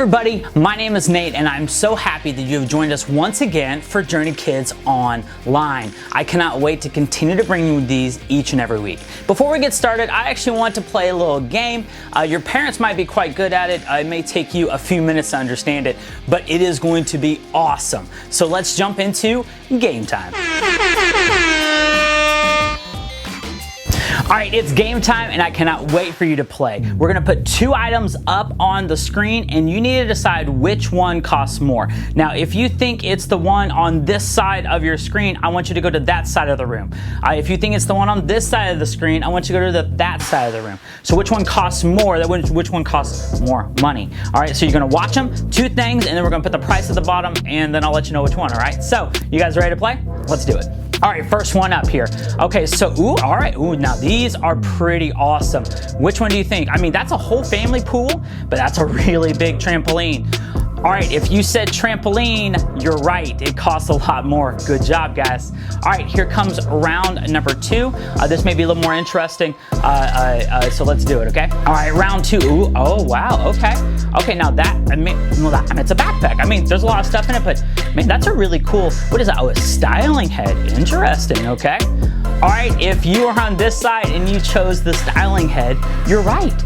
everybody, my name is Nate and I'm so happy that you have joined us once again for Journey Kids Online. I cannot wait to continue to bring you these each and every week. Before we get started, I actually want to play a little game. Your parents might be quite good at it. It may take you a few minutes to understand it, but it is going to be awesome. So let's jump into game time. All right, it's game time and I cannot wait for you to play. We're gonna put two items up on the screen and you need to decide which one costs more. Now, if you think it's the one on this side of your screen, I want you to go to that side of the room. If you think it's the one on this side of the screen, I want you to go to that side of the room. So which one costs more, which one costs more money? All right, so you're gonna watch them, two things, and then we're gonna put the price at the bottom and then I'll let you know which one, all right? So, you guys ready to play? Let's do it. All right, first one up here. Okay, so, all right, now these are pretty awesome. Which one do you think? I mean, that's a whole family pool, but that's a really big trampoline. All right, if you said trampoline, you're right. It costs a lot more. Good job, guys. All right, here comes round number two. This may be a little more interesting, so let's do it, okay? All right, round two. Ooh, oh, wow, okay. Okay, now that, it's a backpack. I mean, there's a lot of stuff in it, but man, that's a really cool, what is that? Oh, a styling head. Interesting, okay? All right, if you are on this side and you chose the styling head, you're right.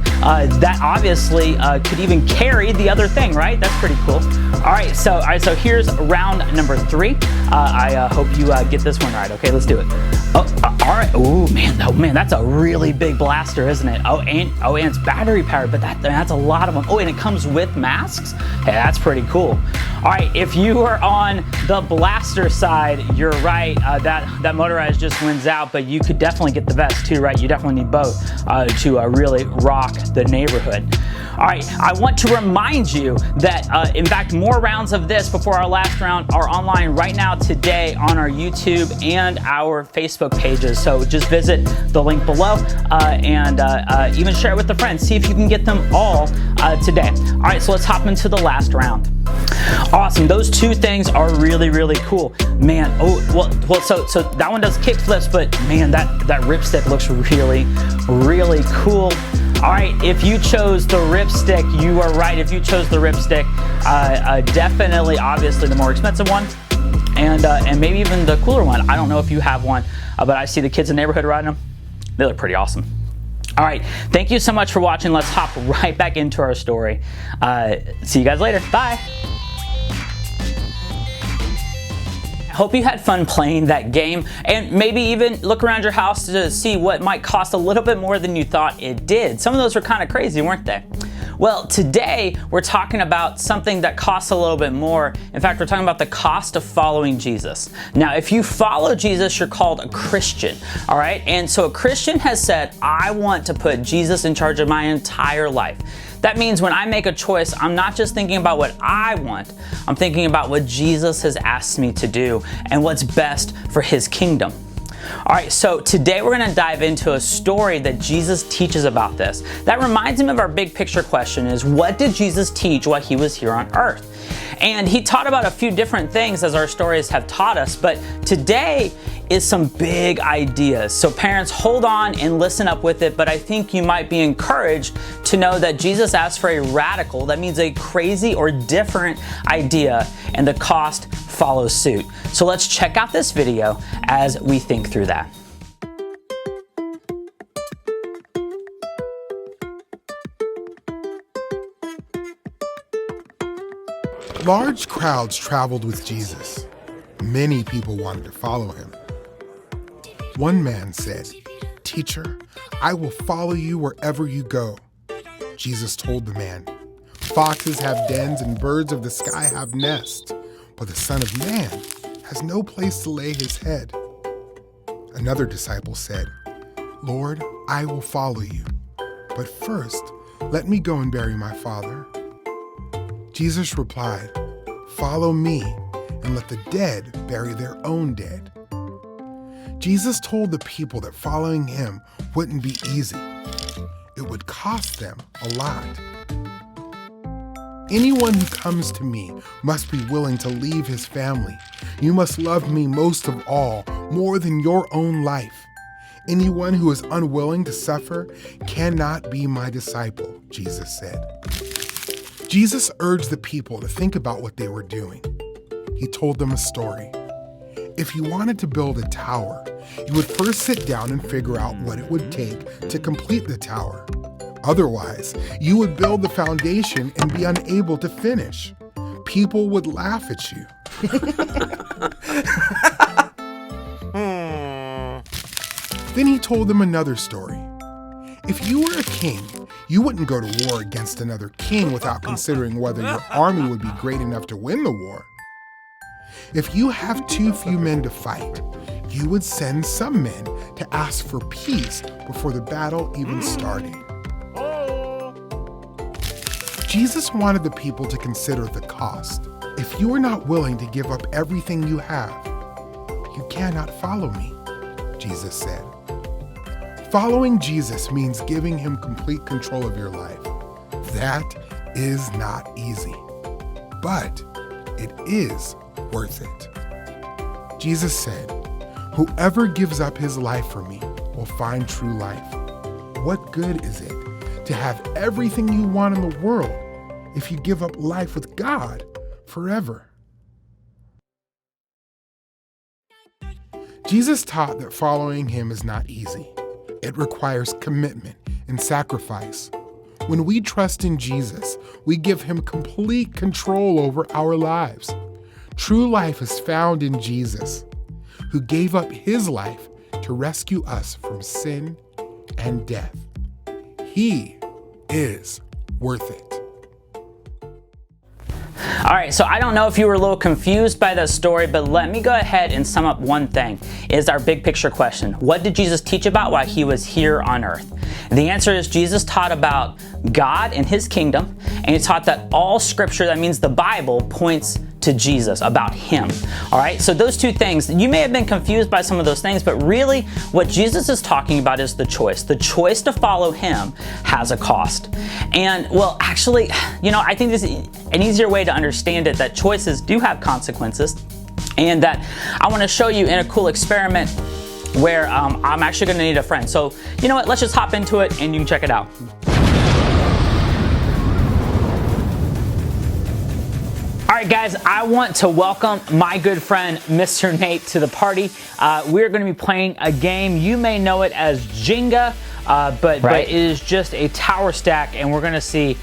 That obviously could even carry the other thing, right? That's pretty cool. All right, so here's round number three. I hope you get this one right. Okay, let's do it. Oh, all right. Oh man, that's a really big blaster, isn't it? Oh, and it's battery powered, but that's a lot of them. Oh, and it comes with masks. Hey, that's pretty cool. All right, if you are on the blaster side, you're right. That motorized just wins out, but you could definitely get the vest too, right? You definitely need both to really rock the neighborhood. All right, I want to remind you that, in fact, more rounds of this before our last round are online right now today on our YouTube and our Facebook pages. So just visit the link below and even share it with a friend. See if you can get them all today. All right, so let's hop into the last round. Awesome, those two things are really, really cool. Man, so that one does kick flips, but man, that ripstick looks really, really cool. All right, if you chose the ripstick, you are right. If you chose the ripstick, definitely, obviously, the more expensive one, and maybe even the cooler one. I don't know if you have one, but I see the kids in the neighborhood riding them. They look pretty awesome. All right, thank you so much for watching. Let's hop right back into our story. See you guys later. Bye. Hope you had fun playing that game and maybe even look around your house to see what might cost a little bit more than you thought it did. Some of those were kind of crazy, weren't they? Well, today we're talking about something that costs a little bit more. In fact, we're talking about the cost of following Jesus. Now, if you follow Jesus, you're called a Christian, all right? And so a Christian has said, I want to put Jesus in charge of my entire life. That means when I make a choice, I'm not just thinking about what I want, I'm thinking about what Jesus has asked me to do and what's best for his kingdom. All right, so today we're gonna dive into a story that Jesus teaches about this. That reminds me of our big picture question is, what did Jesus teach while he was here on earth? And he taught about a few different things as our stories have taught us, but today is some big ideas. So parents, hold on and listen up with it, but I think you might be encouraged to know that Jesus asked for a radical, that means a crazy or different idea, and the cost follows suit. So let's check out this video as we think through that. Large crowds traveled with Jesus. Many people wanted to follow him. One man said, "Teacher, I will follow you wherever you go." Jesus told the man, "Foxes have dens and birds of the sky have nests, but the Son of Man has no place to lay his head." Another disciple said, "Lord, I will follow you, but first let me go and bury my father." Jesus replied, "Follow me and let the dead bury their own dead." Jesus told the people that following him wouldn't be easy. It would cost them a lot. Anyone who comes to me must be willing to leave his family. You must love me most of all, more than your own life. Anyone who is unwilling to suffer cannot be my disciple, Jesus said. Jesus urged the people to think about what they were doing. He told them a story. If you wanted to build a tower, you would first sit down and figure out what it would take to complete the tower. Otherwise, you would build the foundation and be unable to finish. People would laugh at you. Then he told them another story. If you were a king, you wouldn't go to war against another king without considering whether your army would be great enough to win the war. If you have too few men to fight, you would send some men to ask for peace before the battle even started. Jesus wanted the people to consider the cost. If you are not willing to give up everything you have, you cannot follow me, Jesus said. Following Jesus means giving him complete control of your life. That is not easy, but it is worth it. Jesus said, "Whoever gives up his life for me will find true life." What good is it to have everything you want in the world if you give up life with God forever? Jesus taught that following him is not easy. It requires commitment and sacrifice. When we trust in Jesus, we give him complete control over our lives. True life is found in Jesus, who gave up his life to rescue us from sin and death. He is worth it. All right, so I don't know if you were a little confused by that story, but let me go ahead and sum up one thing, is our big picture question. What did Jesus teach about while he was here on earth? And the answer is Jesus taught about God and his kingdom, and he taught that all scripture, that means the Bible, points to Jesus, about him. All right, so those two things, you may have been confused by some of those things, but really what Jesus is talking about is the choice. The choice to follow him has a cost. And well, actually, I think this is an easier way to understand it, that choices do have consequences, and that I want to show you in a cool experiment where I'm actually going to need a friend. So you know what, let's just hop into it and you can check it out. All right, guys, I want to welcome my good friend, Mr. Nate, to the party. We're going to be playing a game. You may know it as Jenga, but it is just a tower stack, and we're going to see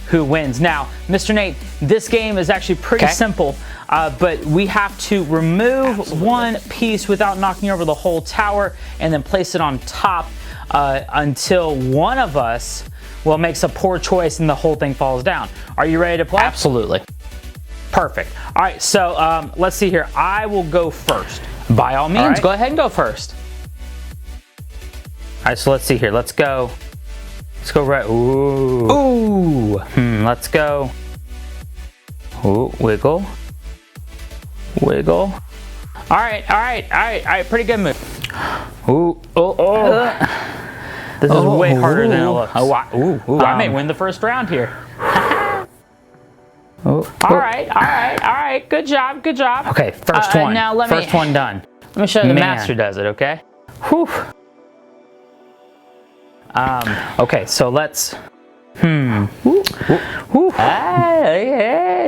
who wins. Now, Mr. Nate, this game is actually pretty simple, but we have to remove one piece without knocking over the whole tower and then place it on top until one of us makes a poor choice and the whole thing falls down. Are you ready to play? Absolutely. Perfect. All right, so let's see here. I will go first. By all means, go ahead and go first. All right, so let's see here. Let's go right. Ooh. Ooh. Let's go. Ooh, wiggle. Wiggle. All right. Pretty good move. Ooh. This is way harder than it looks. I may win the first round here. All right. Good job. Okay, first one. Now first one done. Let me show you the master does it, okay? Whew. Okay, so let's. Hey,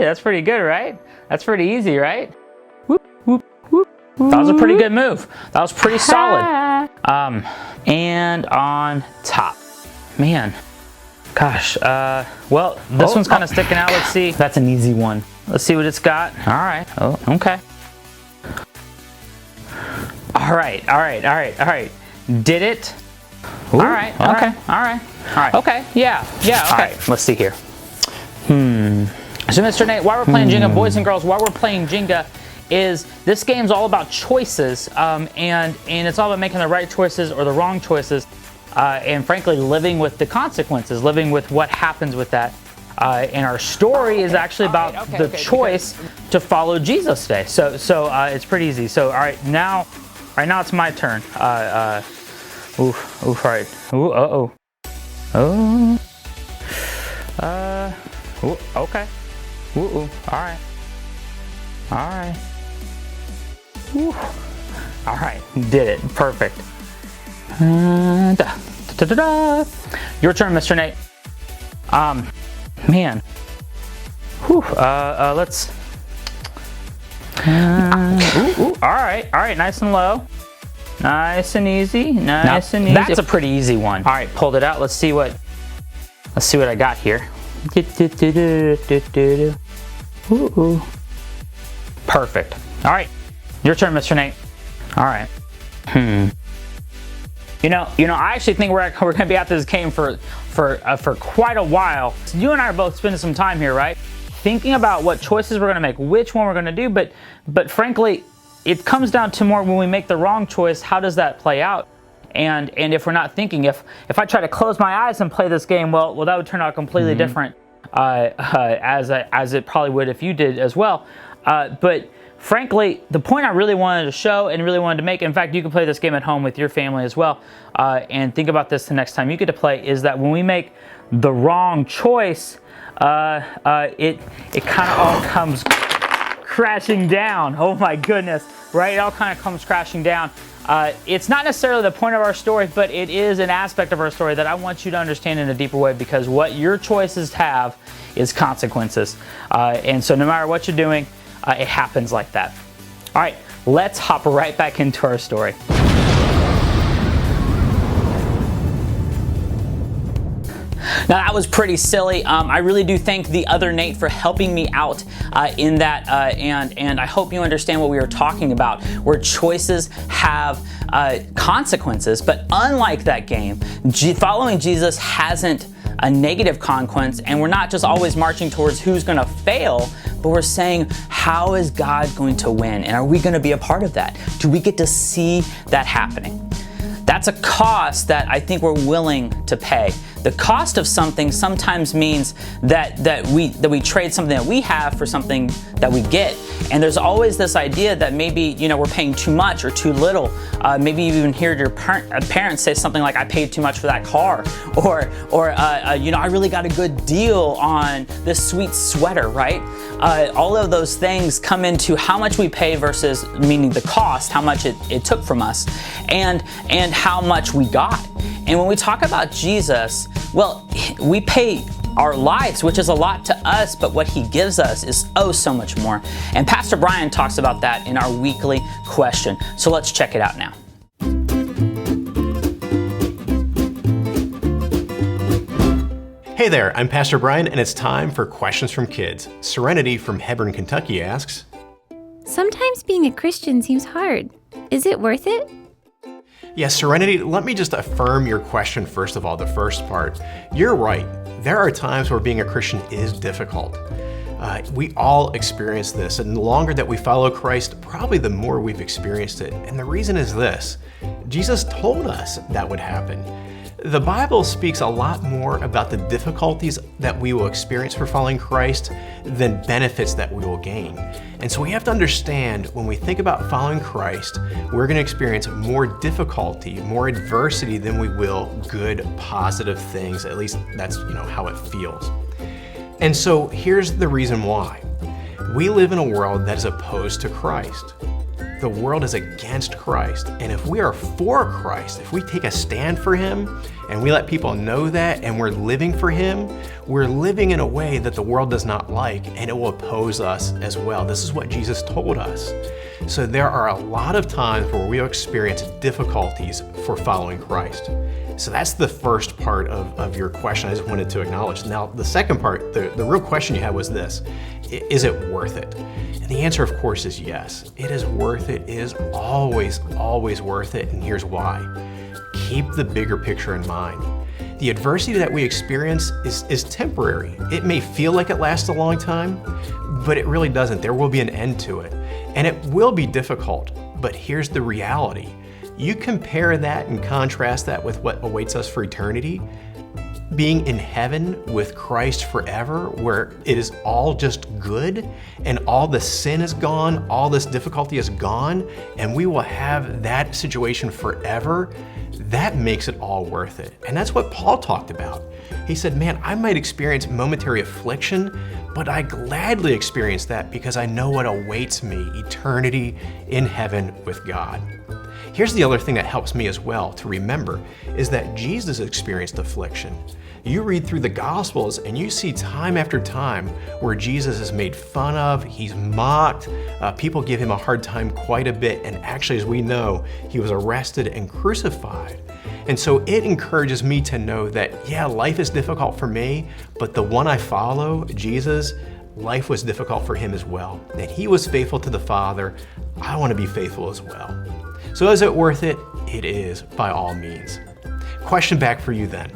that's pretty good, right? That's pretty easy, right? That was a pretty good move. That was pretty solid. And on top. Man. Gosh, well, this one's kind of sticking out. Let's see. That's an easy one. Let's see what it's got. All right. Oh, okay. All right. Did it? Ooh, all right. Okay. Yeah. Okay. All right. Let's see here. So, Mr. Nate, while we're playing Jenga, boys and girls, while we're playing Jenga, is this game's all about choices, and it's all about making the right choices or the wrong choices. And frankly, living with the consequences, living with what happens with that. And our story is actually about the choice to follow Jesus today. So it's pretty easy. So all right now it's my turn. All right. Okay. All right. Did it. Perfect. Your turn, Mr. Nate. Man, Whew, let's. All right, nice and low. Nice and easy, nice and easy. That's a pretty easy one. All right, pulled it out. Let's see what I got here. Ooh. Perfect. All right, your turn, Mr. Nate. All right. You know, I actually think we're gonna be at this game for quite a while. So you and I are both spending some time here, right? Thinking about what choices we're gonna make, which one we're gonna do, but frankly, it comes down to more when we make the wrong choice, how does that play out? And if we're not thinking, if I try to close my eyes and play this game, well that would turn out completely different as it probably would if you did as well. But frankly, the point I really wanted to show and really wanted to make, in fact, you can play this game at home with your family as well, and think about this the next time you get to play, is that when we make the wrong choice, it kind of all comes crashing down. Oh my goodness, right? It all kind of comes crashing down. It's not necessarily the point of our story, but it is an aspect of our story that I want you to understand in a deeper way, because what your choices have is consequences. And so no matter what you're doing, it happens like that. All right, let's hop right back into our story. Now that was pretty silly. I really do thank the other Nate for helping me out in that, and I hope you understand what we were talking about, where choices have consequences. But unlike that game, following Jesus hasn't a negative consequence, and we're not just always marching towards who's going to fail, but we're saying, how is God going to win, and are we going to be a part of that? Do we get to see that happening? That's a cost that I think we're willing to pay. The cost of something sometimes means that we trade something that we have for something that we get. And there's always this idea that maybe we're paying too much or too little. Maybe you even hear your parents say something like, "I paid too much for that car," or "I really got a good deal on this sweet sweater," right? All of those things come into how much we pay versus, meaning the cost, how much it took from us, and how much we got. And when we talk about Jesus, well, we pay our lives, which is a lot to us, but what he gives us is oh so much more. And Pastor Brian talks about that in our weekly question. So let's check it out now. Hey there, I'm Pastor Brian, and it's time for Questions from Kids. Serenity from Hebron, Kentucky asks, sometimes being a Christian seems hard. Is it worth it? Yes, Serenity, let me just affirm your question first of all, the first part. You're right. There are times where being a Christian is difficult. We all experience this, and the longer that we follow Christ, probably the more we've experienced it. And the reason is this: Jesus told us that would happen. The Bible speaks a lot more about the difficulties that we will experience for following Christ than benefits that we will gain. And so we have to understand, when we think about following Christ, we're going to experience more difficulty, more adversity than we will good, positive things. At least that's how it feels. And so here's the reason why. We live in a world that is opposed to Christ. The world is against Christ. And if we are for Christ, if we take a stand for him and we let people know that and we're living for him, we're living in a way that the world does not like, and it will oppose us as well. This is what Jesus told us. So there are a lot of times where we'll experience difficulties for following Christ. So that's the first part of your question I just wanted to acknowledge. Now, the second part, the real question you had was this: is it worth it? And the answer, of course, is yes. It is worth it. It is always, always worth it. And here's why. Keep the bigger picture in mind. The adversity that we experience is temporary. It may feel like it lasts a long time, but it really doesn't. There will be an end to it. And it will be difficult, but here's the reality. You compare that and contrast that with what awaits us for eternity, being in heaven with Christ forever, where it is all just good and all the sin is gone, all this difficulty is gone, and we will have that situation forever. That makes it all worth it. And that's what Paul talked about. He said, man, I might experience momentary affliction, but I gladly experience that because I know what awaits me, eternity in heaven with God. Here's the other thing that helps me as well to remember, is that Jesus experienced affliction. You read through the Gospels and you see time after time where Jesus is made fun of, he's mocked, people give him a hard time quite a bit, and actually, as we know, he was arrested and crucified. And so it encourages me to know that, yeah, life is difficult for me, but the one I follow, Jesus, life was difficult for him as well. And he was faithful to the Father. I want to be faithful as well. So is it worth it? It is, by all means. Question back for you then.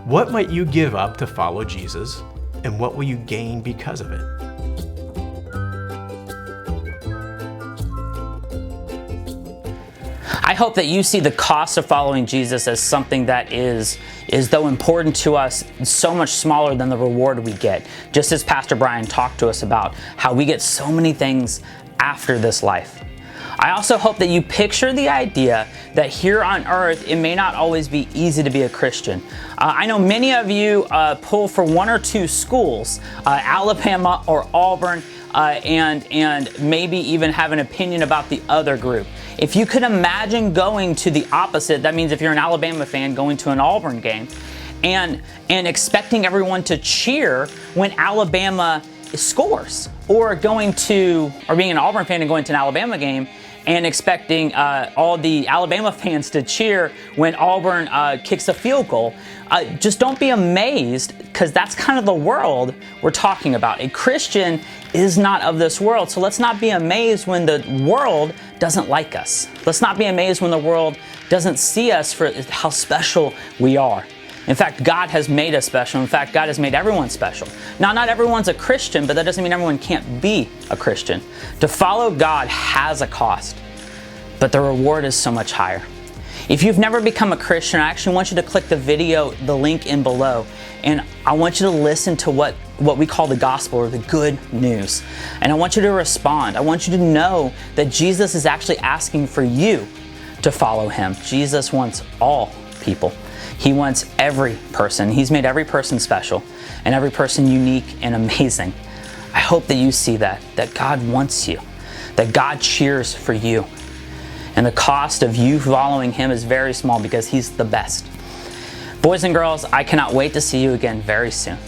What might you give up to follow Jesus, and what will you gain because of it? I hope that you see the cost of following Jesus as something that is though important to us, so much smaller than the reward we get. Just as Pastor Brian talked to us about how we get so many things after this life. I also hope that you picture the idea that here on earth, it may not always be easy to be a Christian. I know many of you pull for one or two schools, Alabama or Auburn, and maybe even have an opinion about the other group. If you could imagine going to the opposite, that means if you're an Alabama fan going to an Auburn game and expecting everyone to cheer when Alabama scores, or being an Auburn fan and going to an Alabama game and expecting all the Alabama fans to cheer when Auburn kicks a field goal. Just don't be amazed, because that's kind of the world we're talking about. A Christian is not of this world, so let's not be amazed when the world doesn't like us. Let's not be amazed when the world doesn't see us for how special we are. In fact, God has made us special. In fact, God has made everyone special. Now, not everyone's a Christian, but that doesn't mean everyone can't be a Christian. To follow God has a cost, but the reward is so much higher. If you've never become a Christian, I actually want you to click the link in below, and I want you to listen to what we call the gospel, or the good news. And I want you to respond. I want you to know that Jesus is actually asking for you to follow him. Jesus wants all people. He wants every person. He's made every person special and every person unique and amazing. I hope that you see that God wants you, that God cheers for you. And the cost of you following him is very small, because he's the best. Boys and girls, I cannot wait to see you again very soon.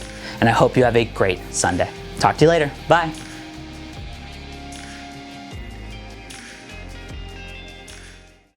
And I hope you have a great Sunday. Talk to you later. Bye.